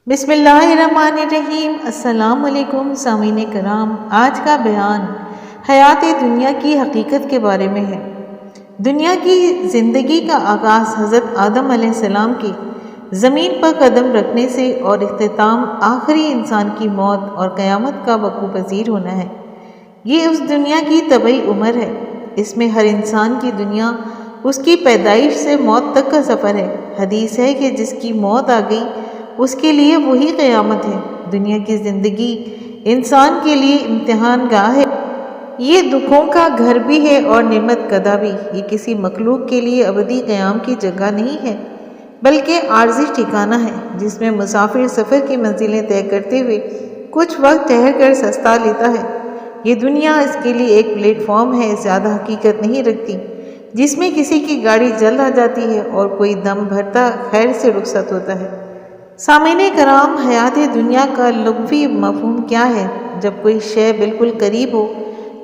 بسم اللہ الرحمن الرحیم۔ السلام علیکم سامعین کرام، آج کا بیان حیات دنیا کی حقیقت کے بارے میں ہے۔ دنیا کی زندگی کا آغاز حضرت آدم علیہ السلام کی زمین پر قدم رکھنے سے اور اختتام آخری انسان کی موت اور قیامت کا وقوع پذیر ہونا ہے۔ یہ اس دنیا کی طبعی عمر ہے۔ اس میں ہر انسان کی دنیا اس کی پیدائش سے موت تک کا سفر ہے۔ حدیث ہے کہ جس کی موت آ گئی اس کے لیے وہی قیامت ہے۔ دنیا کی زندگی انسان کے لیے امتحان گاہ ہے۔ یہ دکھوں کا گھر بھی ہے اور نعمت کدہ بھی۔ یہ کسی مخلوق کے لیے ابدی قیام کی جگہ نہیں ہے بلکہ عارضی ٹھکانہ ہے جس میں مسافر سفر کی منزلیں طے کرتے ہوئے کچھ وقت ٹھہر کر سستا لیتا ہے۔ یہ دنیا اس کے لیے ایک پلیٹ فارم ہے، زیادہ حقیقت نہیں رکھتی، جس میں کسی کی گاڑی جلد آ جاتی ہے اور کوئی دم بھرتا خیر سے رخصت ہوتا ہے۔ سامعین کرام، حیات دنیا کا لغوی مفہوم کیا ہے؟ جب کوئی شے بالکل قریب ہو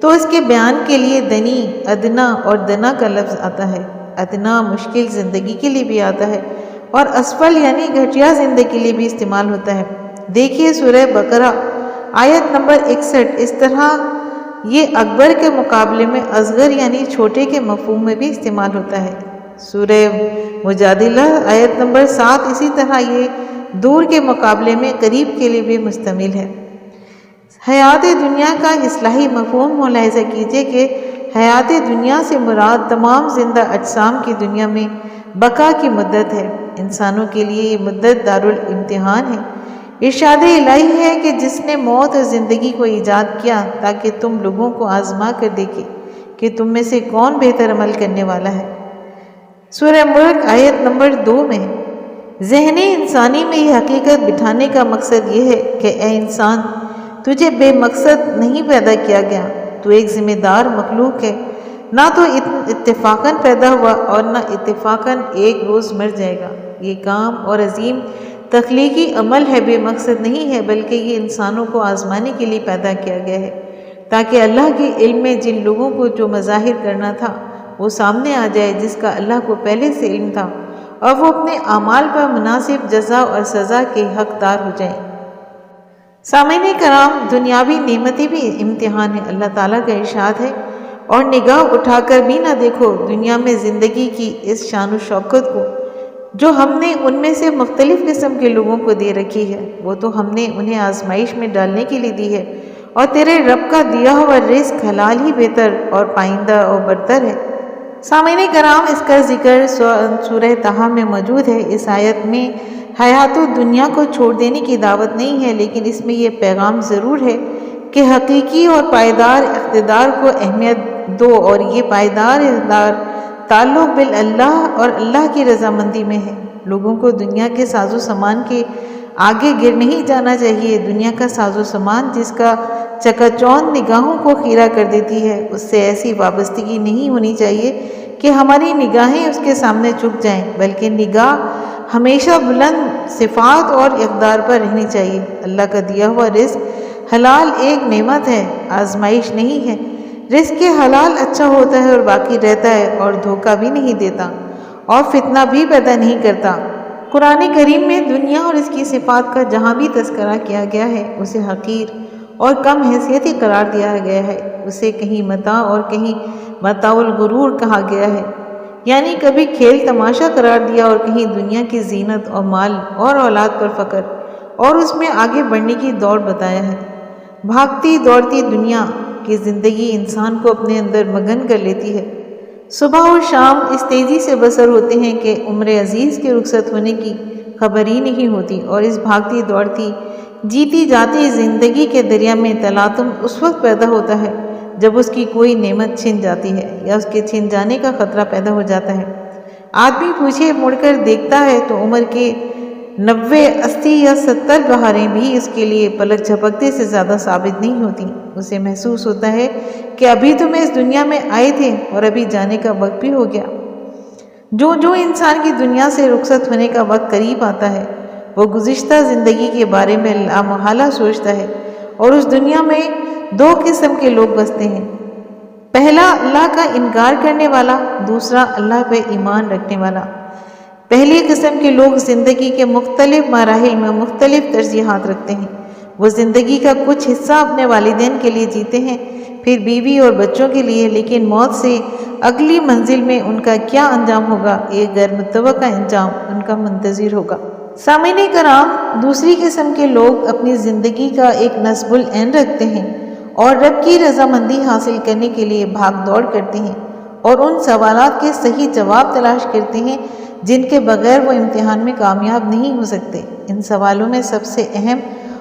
تو اس کے بیان کے لیے دنی، ادنا اور دنا کا لفظ آتا ہے۔ ادنا مشکل زندگی کے لیے بھی آتا ہے اور اسفل یعنی گھٹیا زندگی کے لیے بھی استعمال ہوتا ہے۔ دیکھیے سورہ بقرہ آیت نمبر 61۔ اس طرح یہ اکبر کے مقابلے میں اصغر یعنی چھوٹے کے مفہوم میں بھی استعمال ہوتا ہے۔ سورہ مجادلہ آیت نمبر 7 اسی طرح یہ دور کے مقابلے میں قریب کے لیے بھی مشتمل ہے۔ حیات دنیا کا اصطلاحی مفہوم ملاحظہ کیجیے کہ حیات دنیا سے مراد تمام زندہ اجسام کی دنیا میں بقا کی مدت ہے۔ انسانوں کے لیے یہ مدت دارالامتحان ہے۔ ارشاد الہی ہے کہ جس نے موت اور زندگی کو ایجاد کیا تاکہ تم لوگوں کو آزما کر دیکھے کہ تم میں سے کون بہتر عمل کرنے والا ہے۔ سورہ ملک آیت نمبر 2 میں ذہن انسانی میں یہ حقیقت بٹھانے کا مقصد یہ ہے کہ اے انسان، تجھے بے مقصد نہیں پیدا کیا گیا، تو ایک ذمہ دار مخلوق ہے، نہ تو اتفاقاً پیدا ہوا اور نہ اتفاقاً ایک روز مر جائے گا۔ یہ کام اور عظیم تخلیقی عمل ہے، بے مقصد نہیں ہے، بلکہ یہ انسانوں کو آزمانے کے لیے پیدا کیا گیا ہے تاکہ اللہ کے علم میں جن لوگوں کو جو مظاہر کرنا تھا وہ سامنے آ جائے جس کا اللہ کو پہلے سے علم تھا، اور وہ اپنے اعمال پر مناسب جزا اور سزا کے حقدار ہو جائیں۔ سامعین کرام، دنیاوی نعمتیں بھی امتحان ہے۔ اللہ تعالیٰ کا ارشاد ہے، اور نگاہ اٹھا کر بھی نہ دیکھو دنیا میں زندگی کی اس شان و شوکت کو جو ہم نے ان میں سے مختلف قسم کے لوگوں کو دے رکھی ہے۔ وہ تو ہم نے انہیں آزمائش میں ڈالنے کے لیے دی ہے، اور تیرے رب کا دیا ہوا رزق حلال ہی بہتر اور پائندہ اور برتر ہے۔ سامعین کرام، اس کا ذکر سورہ طٰہٰ میں موجود ہے۔ اس آیت میں حیات دنیا کو چھوڑ دینے کی دعوت نہیں ہے، لیکن اس میں یہ پیغام ضرور ہے کہ حقیقی اور پائیدار اقتدار کو اہمیت دو، اور یہ پائیدار اقتدار تعلق باللہ اور اللہ کی رضامندی میں ہے۔ لوگوں کو دنیا کے ساز و سامان کے آگے گر نہیں جانا چاہیے۔ دنیا کا ساز و سامان جس کا چکا چوند نگاہوں کو خیرہ کر دیتی ہے، اس سے ایسی وابستگی نہیں ہونی چاہیے کہ ہماری نگاہیں اس کے سامنے جھک جائیں، بلکہ نگاہ ہمیشہ بلند صفات اور اقدار پر رہنی چاہیے۔ اللہ کا دیا ہوا رزق حلال ایک نعمت ہے، آزمائش نہیں ہے۔ رزق حلال اچھا ہوتا ہے اور باقی رہتا ہے، اور دھوکہ بھی نہیں دیتا اور فتنہ بھی پیدا نہیں کرتا۔ قرآن کریم میں دنیا اور اس کی صفات کا جہاں بھی تذکرہ کیا گیا ہے اسے حقیر اور کم حیثیتی قرار دیا گیا ہے۔ اسے کہیں متاع اور کہیں متاع الغرور کہا گیا ہے، یعنی کبھی کھیل تماشا قرار دیا اور کہیں دنیا کی زینت اور مال اور اولاد پر فخر اور اس میں آگے بڑھنے کی دوڑ بتایا ہے۔ بھاگتی دوڑتی دنیا کی زندگی انسان کو اپنے اندر مگن کر لیتی ہے۔ صبح اور شام اس تیزی سے بسر ہوتے ہیں کہ عمر عزیز کے رخصت ہونے کی خبر ہی نہیں ہوتی، اور اس بھاگتی دوڑتی جیتی جاتی زندگی کے دریا میں تلاطم اس وقت پیدا ہوتا ہے جب اس کی کوئی نعمت چھن جاتی ہے یا اس کے چھن جانے کا خطرہ پیدا ہو جاتا ہے۔ آدمی پیچھے مڑ کر دیکھتا ہے تو عمر کے 90، 80 یا 70 بہاریں بھی اس کے لیے پلک جھپکتے سے زیادہ ثابت نہیں ہوتی۔ اسے محسوس ہوتا ہے کہ ابھی تو میں اس دنیا میں آئے تھے اور ابھی جانے کا وقت بھی ہو گیا۔ جو انسان کی دنیا سے رخصت ہونے کا وقت قریب آتا ہے وہ گزشتہ زندگی کے بارے میں لامحالہ سوچتا ہے، اور اس دنیا میں دو قسم کے لوگ بستے ہیں۔ پہلا اللہ کا انکار کرنے والا، دوسرا اللہ پہ ایمان رکھنے والا۔ پہلی قسم کے لوگ زندگی کے مختلف مراحل میں مختلف ترجیحات رکھتے ہیں۔ وہ زندگی کا کچھ حصہ اپنے والدین کے لیے جیتے ہیں، پھر بیوی اور بچوں کے لیے، لیکن موت سے اگلی منزل میں ان کا کیا انجام ہوگا، ایک غیر متوقع انجام ان کا منتظر ہوگا۔ سامعین کرام، دوسری قسم کے لوگ اپنی زندگی کا ایک نصب العین رکھتے ہیں اور رب کی رضامندی حاصل کرنے کے لیے بھاگ دوڑ کرتے ہیں اور ان سوالات کے صحیح جواب تلاش کرتے ہیں جن کے بغیر وہ امتحان میں کامیاب نہیں ہو سکتے۔ ان سوالوں میں سب سے اہم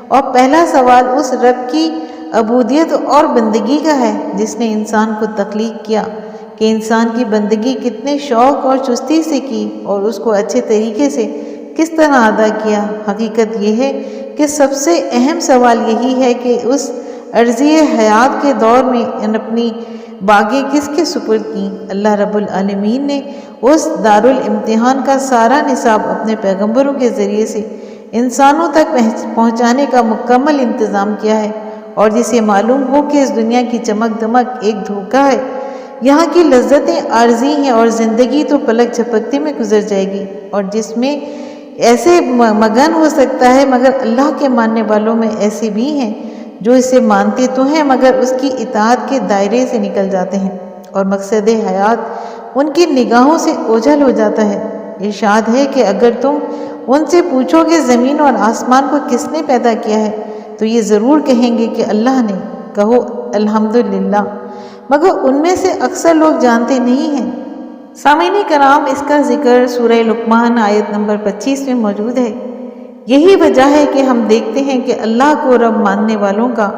اور پہلا سوال اس رب کی عبودیت اور بندگی کا ہے جس نے انسان کو تخلیق کیا، کہ انسان کی بندگی کتنے شوق اور چستی سے کی اور اس کو اچھے طریقے سے کس طرح ادا کیا۔ حقیقت یہ ہے کہ سب سے اہم سوال یہی ہے کہ اس عرضی حیات کے دور میں اپنی باغیں کس کے سپرد کیں۔ اللہ رب العالمین نے اس دارالامتحان کا سارا نصاب اپنے پیغمبروں کے ذریعے سے انسانوں تک پہنچانے کا مکمل انتظام کیا ہے، اور جسے معلوم ہو کہ اس دنیا کی چمک دمک ایک دھوکہ ہے، یہاں کی لذتیں عارضی ہیں اور زندگی تو پلک جھپکتے میں گزر جائے گی، اور جس میں ایسے مگن ہو سکتا ہے، مگر اللہ کے ماننے والوں میں ایسے بھی ہیں جو اسے مانتے تو ہیں مگر اس کی اطاعت کے دائرے سے نکل جاتے ہیں اور مقصد حیات ان کی نگاہوں سے اوجھل ہو جاتا ہے۔ ارشاد ہے کہ اگر تم ان سے پوچھو کہ زمین اور آسمان کو کس نے پیدا کیا ہے تو یہ ضرور کہیں گے کہ اللہ نے۔ کہو الحمدللہ، مگر ان میں سے اکثر لوگ جانتے نہیں ہیں۔ سامعین کرام، اس کا ذکر سورہ لقمان آیت نمبر 25 میں موجود ہے۔ یہی وجہ ہے کہ ہم دیکھتے ہیں کہ اللہ کو رب ماننے والوں کا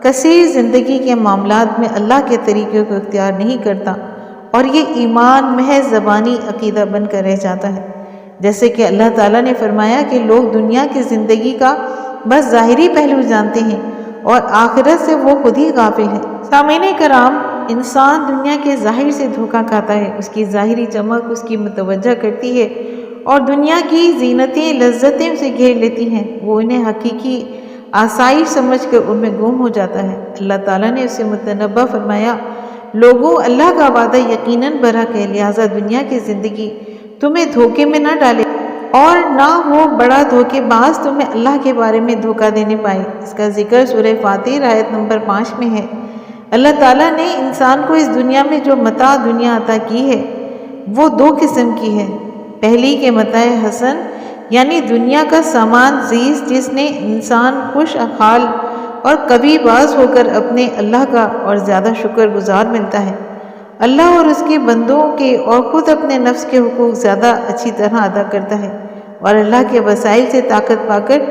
کثیر زندگی کے معاملات میں اللہ کے طریقے کو اختیار نہیں کرتا اور یہ ایمان محض زبانی عقیدہ بن کر رہ جاتا ہے، جیسے کہ اللہ تعالیٰ نے فرمایا کہ لوگ دنیا کی زندگی کا بس ظاہری پہلو جانتے ہیں اور آخرت سے وہ خود ہی غافل ہیں۔ سامعین کرام، انسان دنیا کے ظاہر سے دھوکہ کھاتا ہے، اس کی ظاہری چمک اس کی متوجہ کرتی ہے اور دنیا کی زینتیں لذتیں اسے گھیر لیتی ہیں، وہ انہیں حقیقی آسائش سمجھ کر ان میں گم ہو جاتا ہے۔ اللہ تعالیٰ نے اسے متنبہ فرمایا، لوگوں اللہ کا وعدہ یقیناً برحق ہے، لہٰذا دنیا کی زندگی تمہیں دھوکے میں نہ ڈالے اور نہ وہ بڑا دھوکے باز تمہیں اللہ کے بارے میں دھوکہ دینے پائے۔ اس کا ذکر سورہ فاتر آیت نمبر 5 میں ہے۔ اللہ تعالیٰ نے انسان کو اس دنیا میں جو متاع دنیا عطا کی ہے وہ دو قسم کی ہے۔ پہلی کہ متاع حسن، یعنی دنیا کا سامان زیز جس نے انسان خوش حال اور قوی باز ہو کر اپنے اللہ کا اور زیادہ شکر گزار ملتا ہے، اللہ اور اس کے بندوں کے اور خود اپنے نفس کے حقوق زیادہ اچھی طرح ادا کرتا ہے، اور اللہ کے وسائل سے طاقت پا کر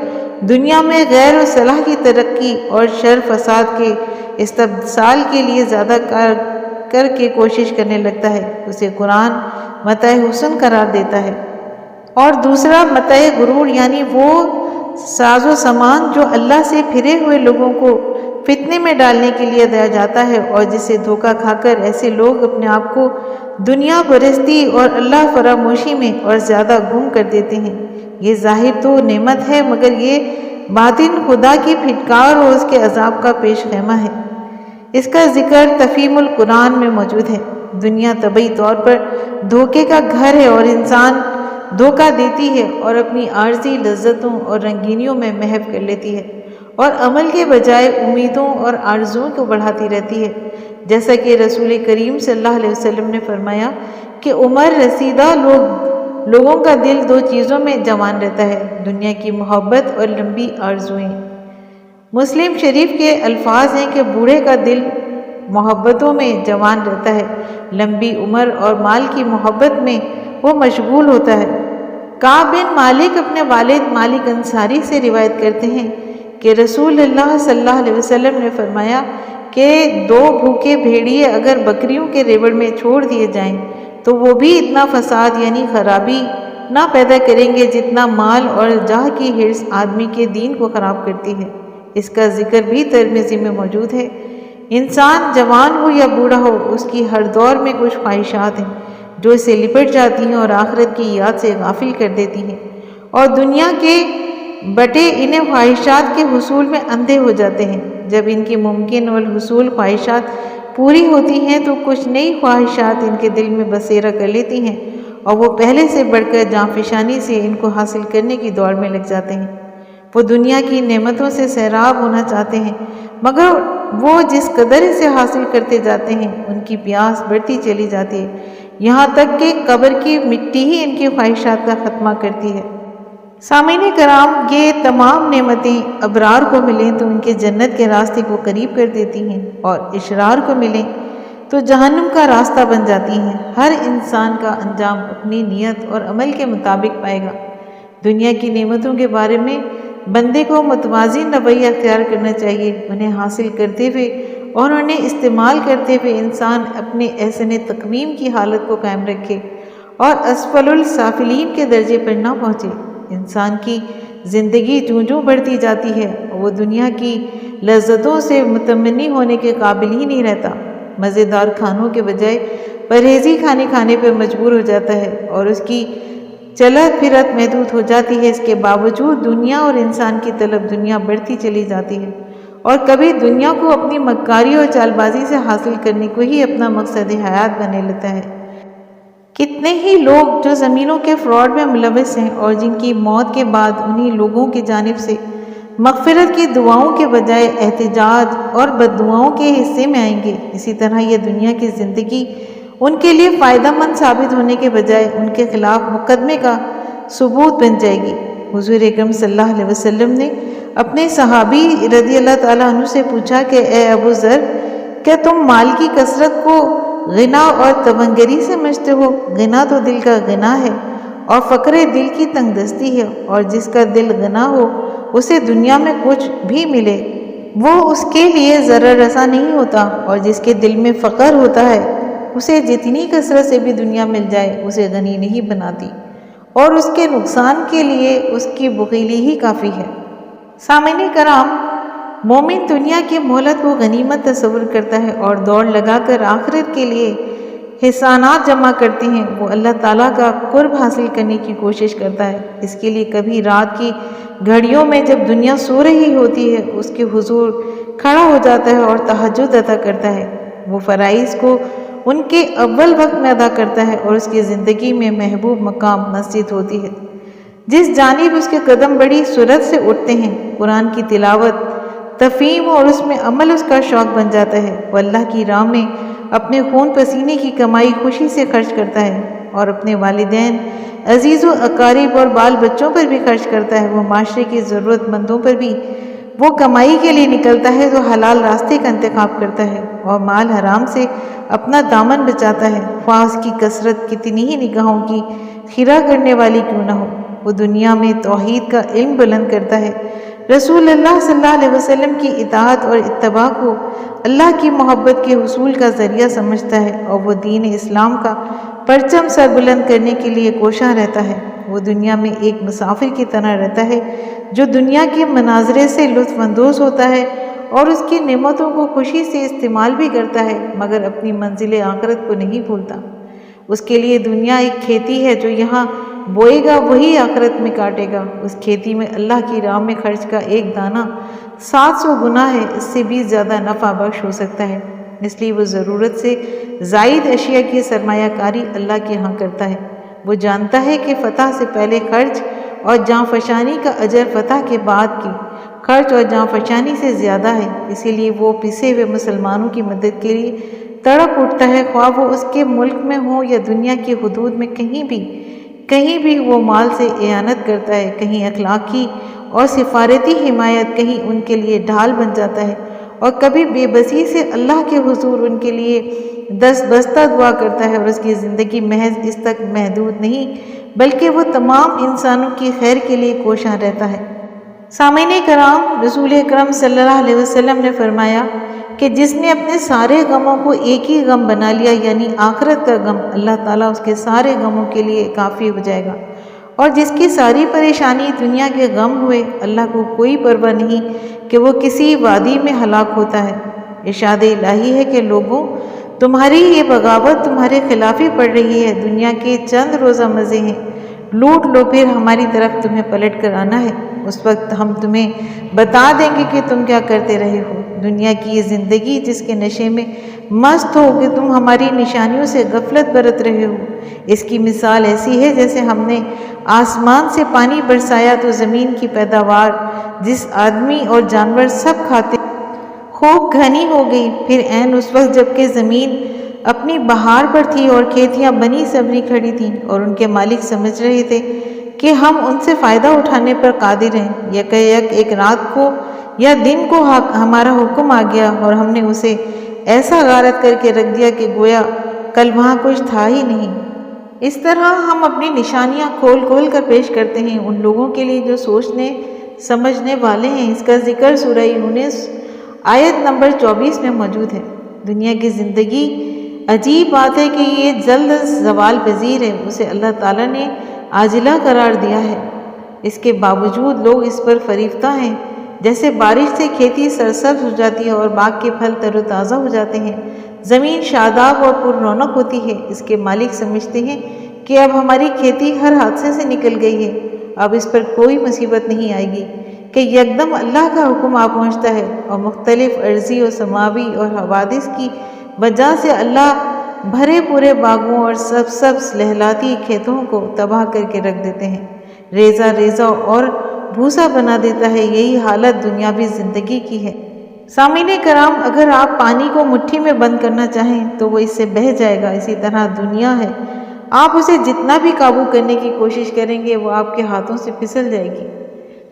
دنیا میں غیر و صلاح کی ترقی اور شر فساد کے استبصال کے لیے زیادہ کر کے کوشش کرنے لگتا ہے، اسے قرآن متاع حسن قرار دیتا ہے۔ اور دوسرا متاع غرور، یعنی وہ ساز و سامان جو اللہ سے پھرے ہوئے لوگوں کو فتنے میں ڈالنے کے لیے دیا جاتا ہے اور جسے دھوکہ کھا کر ایسے لوگ اپنے آپ کو دنیا پرستی اور اللہ فراموشی میں اور زیادہ گم کر دیتے ہیں۔ یہ ظاہر تو نعمت ہے مگر یہ باطن خدا کی پھٹکار اور اس کے عذاب کا پیش خیمہ ہے۔ اس کا ذکر تفہیم القرآن میں موجود ہے۔ دنیا طبعی طور پر دھوکے کا گھر ہے اور انسان دھوکہ دیتی ہے اور اپنی عارضی لذتوں اور رنگینیوں میں محو کر لیتی ہے اور عمل کے بجائے امیدوں اور آرزوؤں کو بڑھاتی رہتی ہے، جیسا کہ رسول کریم صلی اللہ علیہ وسلم نے فرمایا کہ عمر رسیدہ لوگوں کا دل دو چیزوں میں جوان رہتا ہے، دنیا کی محبت اور لمبی آرزوئیں۔ مسلم شریف کے الفاظ ہیں کہ بوڑھے کا دل محبتوں میں جوان رہتا ہے، لمبی عمر اور مال کی محبت میں وہ مشغول ہوتا ہے۔ کعب بن مالک اپنے والد مالک انصاری سے روایت کرتے ہیں کہ رسول اللہ صلی اللہ علیہ وسلم نے فرمایا کہ دو بھوکے بھیڑیے اگر بکریوں کے ریوڑ میں چھوڑ دیے جائیں تو وہ بھی اتنا فساد یعنی خرابی نہ پیدا کریں گے جتنا مال اور جاہ کی حرص آدمی کے دین کو خراب کرتی ہے۔ اس کا ذکر بھی ترمذی میں موجود ہے۔ انسان جوان ہو یا بوڑھا ہو، اس کی ہر دور میں کچھ خواہشات ہیں جو اسے لپٹ جاتی ہیں اور آخرت کی یاد سے غافل کر دیتی ہیں، اور دنیا کے بٹے انہیں خواہشات کے حصول میں اندھے ہو جاتے ہیں۔ جب ان کی ممکن والحصول خواہشات پوری ہوتی ہیں تو کچھ نئی خواہشات ان کے دل میں بسیرا کر لیتی ہیں اور وہ پہلے سے بڑھ کر جانفشانی سے ان کو حاصل کرنے کی دوڑ میں لگ جاتے ہیں۔ وہ دنیا کی نعمتوں سے سیراب ہونا چاہتے ہیں، مگر وہ جس قدر اسے حاصل کرتے جاتے ہیں ان کی پیاس بڑھتی چلی جاتی ہے، یہاں تک کہ قبر کی مٹی ہی ان کی خواہشات کا خاتمہ کرتی ہے۔ سامعین کرام، یہ تمام نعمتیں ابرار کو ملیں تو ان کے جنت کے راستے کو قریب کر دیتی ہیں، اور اشرار کو ملیں تو جہنم کا راستہ بن جاتی ہیں۔ ہر انسان کا انجام اپنی نیت اور عمل کے مطابق پائے گا۔ دنیا کی نعمتوں کے بارے میں بندے کو متوازن رویہ اختیار کرنا چاہیے۔ انہیں حاصل کرتے ہوئے اور انہیں استعمال کرتے ہوئے انسان اپنے احسن تقویم کی حالت کو قائم رکھے اور اسفل السافلین کے درجے پر نہ پہنچے۔ انسان کی زندگی جوں جوں بڑھتی جاتی ہے اور وہ دنیا کی لذتوں سے متمنی ہونے کے قابل ہی نہیں رہتا، مزیدار کھانوں کے بجائے پرہیزی کھانے پر مجبور ہو جاتا ہے اور اس کی چلت پھرت محدود ہو جاتی ہے۔ اس کے باوجود دنیا اور انسان کی طلب دنیا بڑھتی چلی جاتی ہے اور کبھی دنیا کو اپنی مکاری اور چال بازی سے حاصل کرنے کو ہی اپنا مقصد حیات بنے لیتا ہے۔ کتنے ہی لوگ جو زمینوں کے فراڈ میں ملوث ہیں اور جن کی موت کے بعد انہی لوگوں کی جانب سے مغفرت کی دعاؤں کے بجائے احتجاج اور بددعاؤں کے حصے میں آئیں گے۔ اسی طرح یہ دنیا کی زندگی ان کے لیے فائدہ مند ثابت ہونے کے بجائے ان کے خلاف مقدمے کا ثبوت بن جائے گی۔ حضور اکرم صلی اللہ علیہ وسلم نے اپنے صحابی رضی اللہ تعالیٰ عنہ سے پوچھا کہ اے ابو ذر، کیا تم مال کی کثرت کو غنا اور تونگری سمجھتے ہو؟ غنا تو دل کا غنا ہے اور فقر دل کی تنگ دستی ہے، اور جس کا دل غنا ہو اسے دنیا میں کچھ بھی ملے وہ اس کے لیے ضرر رساں نہیں ہوتا، اور جس کے دل میں فقر ہوتا ہے اسے جتنی کثرت سے بھی دنیا مل جائے اسے غنی نہیں بناتی، اور اس کے نقصان کے لیے اس کی بخیلی ہی کافی ہے۔ سامعین کرام، مومن دنیا کی مہلت کو غنیمت تصور کرتا ہے اور دوڑ لگا کر آخرت کے لیے حسنات جمع کرتے ہیں۔ وہ اللہ تعالیٰ کا قرب حاصل کرنے کی کوشش کرتا ہے۔ اس کے لیے کبھی رات کی گھڑیوں میں جب دنیا سو رہی ہوتی ہے اس کے حضور کھڑا ہو جاتا ہے اور تہجد ادا کرتا ہے۔ وہ فرائض کو ان کے اول وقت میں ادا کرتا ہے اور اس کی زندگی میں محبوب مقام مسجد ہوتی ہے، جس جانب اس کے قدم بڑی سرعت سے اٹھتے ہیں۔ قرآن کی تلاوت، تفہیم اور اس میں عمل اس کا شوق بن جاتا ہے۔ وہ اللہ کی راہ میں اپنے خون پسینے کی کمائی خوشی سے خرچ کرتا ہے اور اپنے والدین، عزیز و اقارب اور بال بچوں پر بھی خرچ کرتا ہے۔ وہ معاشرے کی ضرورت مندوں پر بھی وہ کمائی کے لیے نکلتا ہے تو حلال راستے کا انتخاب کرتا ہے اور مال حرام سے اپنا دامن بچاتا ہے، خواہ اس کی کثرت کتنی ہی نگاہوں کی خیرہ کرنے والی کیوں نہ ہو۔ وہ دنیا میں توحید کا علم بلند کرتا ہے، رسول اللہ صلی اللہ علیہ وسلم کی اطاعت اور اتباع کو اللہ کی محبت کے حصول کا ذریعہ سمجھتا ہے، اور وہ دین اسلام کا پرچم سر بلند کرنے کے لیے کوشاں رہتا ہے۔ وہ دنیا میں ایک مسافر کی طرح رہتا ہے جو دنیا کے مناظرے سے لطف اندوز ہوتا ہے اور اس کی نعمتوں کو خوشی سے استعمال بھی کرتا ہے، مگر اپنی منزل آخرت کو نہیں بھولتا۔ اس کے لیے دنیا ایک کھیتی ہے، جو یہاں بوئے گا وہی آخرت میں کاٹے گا۔ اس کھیتی میں اللہ کی راہ میں خرچ کا ایک دانہ 700 گنا ہے، اس سے بھی زیادہ نفع بخش ہو سکتا ہے۔ اس لیے وہ ضرورت سے زائد اشیاء کی سرمایہ کاری اللہ کے ہاں کرتا ہے۔ وہ جانتا ہے کہ فتح سے پہلے خرچ اور جاں فشانی کا اجر فتح کے بعد کی خرچ اور جاں فشانی سے زیادہ ہے، اسی لیے وہ پسے ہوئے مسلمانوں کی مدد کے لیے تڑپ اٹھتا ہے، خواہ وہ اس کے ملک میں ہو یا دنیا کی حدود میں کہیں بھی وہ مال سے اعانت کرتا ہے، کہیں اخلاقی اور سفارتی حمایت، کہیں ان کے لیے ڈھال بن جاتا ہے، اور کبھی بے بسی سے اللہ کے حضور ان کے لیے دست بستہ دعا کرتا ہے، اور اس کی زندگی محض اس تک محدود نہیں بلکہ وہ تمام انسانوں کی خیر کے لیے کوشاں رہتا ہے۔ سامعین کرام، رسول اکرم صلی اللہ علیہ وسلم نے فرمایا کہ جس نے اپنے سارے غموں کو ایک ہی غم بنا لیا، یعنی آخرت کا غم، اللہ تعالیٰ اس کے سارے غموں کے لیے کافی ہو جائے گا، اور جس کی ساری پریشانی دنیا کے غم ہوئے، اللہ کو کوئی پرواہ نہیں کہ وہ کسی وادی میں ہلاک ہوتا ہے۔ ارشاد الہی ہے کہ لوگوں، تمہاری یہ بغاوت تمہارے خلاف ہی پڑ رہی ہے، دنیا کے چند روزہ مزے ہیں، لوٹ لو، پھر ہماری طرف تمہیں پلٹ کر آنا ہے، اس وقت ہم تمہیں بتا دیں گے کہ تم کیا کرتے رہے ہو۔ دنیا کی یہ زندگی جس کے نشے میں مست ہو کہ تم ہماری نشانیوں سے غفلت برت رہے ہو، اس کی مثال ایسی ہے جیسے ہم نے آسمان سے پانی برسایا تو زمین کی پیداوار جس آدمی اور جانور سب کھاتے خوب گھنی ہو گئی۔ پھر عین اس وقت جب کہ زمین اپنی بہار پر تھی اور کھیتیاں بنی سبری کھڑی تھیں اور ان کے مالک سمجھ رہے تھے کہ ہم ان سے فائدہ اٹھانے پر قادر ہیں، یک ایک رات کو یا دن کو ہمارا حکم آ گیا اور ہم نے اسے ایسا غارت کر کے رکھ دیا کہ گویا کل وہاں کچھ تھا ہی نہیں۔ اس طرح ہم اپنی نشانیاں کھول کھول کر پیش کرتے ہیں ان لوگوں کے لیے جو سوچنے سمجھنے والے ہیں۔ اس کا ذکر سورہ یونس آیت نمبر 24 میں موجود ہے۔ دنیا کی زندگی عجیب بات ہے کہ یہ جلد زوال پذیر ہے، اسے اللہ تعالیٰ نے عاجلہ قرار دیا ہے، اس کے باوجود لوگ اس پر فریفتہ ہیں۔ جیسے بارش سے کھیتی سرسبز ہو جاتی ہے اور باغ کے پھل تر و تازہ ہو جاتے ہیں، زمین شاداب اور پر رونق ہوتی ہے، اس کے مالک سمجھتے ہیں کہ اب ہماری کھیتی ہر حادثے سے نکل گئی ہے، اب اس پر کوئی مصیبت نہیں آئے گی کہ یکدم اللہ کا حکم آ پہنچتا ہے اور مختلف ارضی و سماوی اور حوادث کی وجہ سے اللہ بھرے پورے باغوں اور سبز لہلاتی کھیتوں کو تباہ کر کے رکھ دیتے ہیں، ریزہ ریزہ اور بھوسا بنا دیتا ہے۔ یہی حالت دنیاوی زندگی کی ہے۔ سامعین کرام، اگر آپ پانی کو مٹھی میں بند کرنا چاہیں تو وہ اس سے بہہ جائے گا، اسی طرح دنیا ہے، آپ اسے جتنا بھی قابو کرنے کی کوشش کریں گے وہ آپ کے ہاتھوں سے پھسل جائے گی۔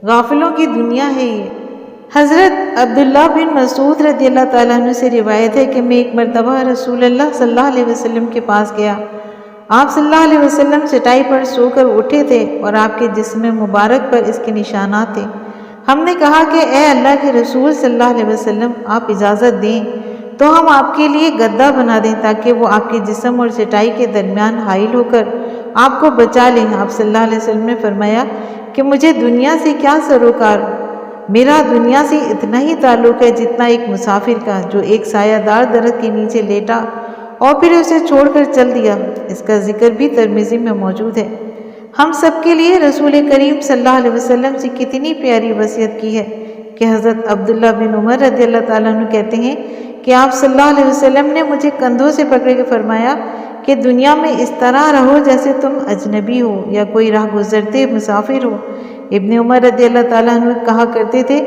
غافلوں کی دنیا ہے یہ۔ حضرت عبداللہ بن مسعود رضی اللہ تعالیٰ عنہ سے روایت ہے کہ میں ایک مرتبہ رسول اللہ صلی اللہ علیہ وسلم کے پاس گیا۔ آپ صلی اللہ علیہ وسلم چٹائی پر سو کر اٹھے تھے اور آپ کے جسم مبارک پر اس کے نشانات تھے۔ ہم نے کہا کہ اے اللہ کے رسول صلی اللہ علیہ وسلم، آپ اجازت دیں تو ہم آپ کے لیے گدا بنا دیں تاکہ وہ آپ کے جسم اور چٹائی کے درمیان حائل ہو کر آپ کو بچا لیں۔ آپ صلی اللہ علیہ وسلم نے فرمایا کہ مجھے دنیا سے کیا سروکار، میرا دنیا سے اتنا ہی تعلق ہے جتنا ایک مسافر کا جو ایک سایہ دار درخت کے نیچے لیٹا اور پھر اسے چھوڑ کر چل دیا۔ اس کا ذکر بھی ترمذی میں موجود ہے۔ ہم سب کے لیے رسول کریم صلی اللہ علیہ وسلم سے کتنی پیاری وصیت کی ہے کہ حضرت عبداللہ بن عمر رضی اللہ تعالیٰ عنہ کہتے ہیں کہ آپ صلی اللہ علیہ وسلم نے مجھے کندھوں سے پکڑ کے فرمایا کہ دنیا میں اس طرح رہو جیسے تم اجنبی ہو یا کوئی راہ گزرتے مسافر ہو۔ ابن عمر رضی اللہ تعالیٰ عنہ کہا کرتے تھے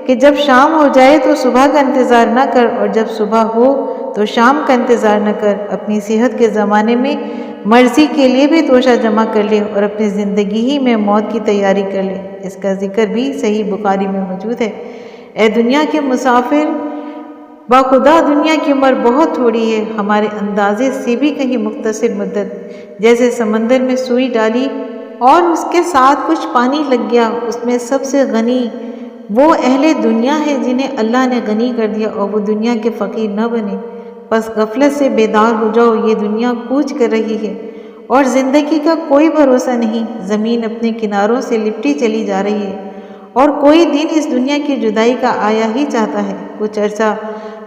کہ جب شام ہو جائے تو صبح کا انتظار نہ کر اور جب صبح ہو تو شام کا انتظار نہ کر، اپنی صحت کے زمانے میں مرضی کے لیے بھی توشہ جمع کر لے اور اپنی زندگی ہی میں موت کی تیاری کر لے۔ اس کا ذکر بھی صحیح بخاری میں موجود ہے۔ اے دنیا کے مسافر، باخدا دنیا کی عمر بہت تھوڑی ہے، ہمارے اندازے سے بھی کہیں مختصر مدت، جیسے سمندر میں سوئی ڈالی اور اس کے ساتھ کچھ پانی لگ گیا، اس میں سب سے غنی وہ اہل دنیا ہے جنہیں اللہ نے غنی کر دیا اور وہ دنیا کے فقیر نہ بنے۔ بس غفلت سے بیدار ہو جاؤ، یہ دنیا کوچ کر رہی ہے اور زندگی کا کوئی بھروسہ نہیں، زمین اپنے کناروں سے لپٹی چلی جا رہی ہے اور کوئی دن اس دنیا کی جدائی کا آیا ہی چاہتا ہے۔ کچھ عرصہ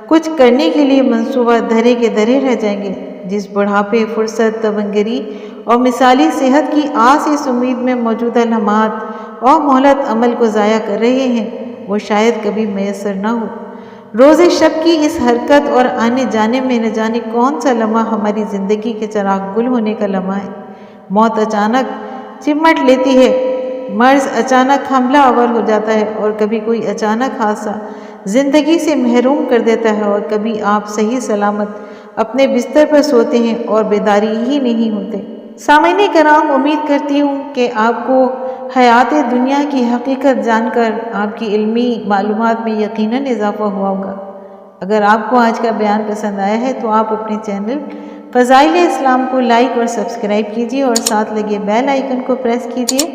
کچھ کرنے کے لیے منصوبہ دھرے کے دھرے رہ جائیں گے۔ جس بڑھاپے، فرصت، توانگری اور مثالی صحت کی آس اس امید میں موجودہ لمحات اور مہلت عمل کو ضائع کر رہے ہیں وہ شاید کبھی میسر نہ ہو۔ روز شب کی اس حرکت اور آنے جانے میں نہ جانے کون سا لمحہ ہماری زندگی کے چراغ گل ہونے کا لمحہ ہے۔ موت اچانک چمٹ لیتی ہے، مرض اچانک حملہ آور ہو جاتا ہے اور کبھی کوئی اچانک حادثہ زندگی سے محروم کر دیتا ہے اور کبھی آپ صحیح سلامت اپنے بستر پر سوتے ہیں اور بیداری ہی نہیں ہوتے۔ سامعین کرام، امید کرتی ہوں کہ آپ کو حیات دنیا کی حقیقت جان کر آپ کی علمی معلومات میں یقیناً اضافہ ہوا ہوگا۔ اگر آپ کو آج کا بیان پسند آیا ہے تو آپ اپنے چینل فضائل اسلام کو لائک اور سبسکرائب کیجیے اور ساتھ لگے بیل آئیکن کو پریس کیجیے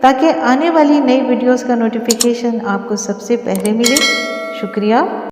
تاکہ آنے والی نئی ویڈیوز کا نوٹیفیکیشن آپ کو سب سے پہلے ملے۔ شکریہ۔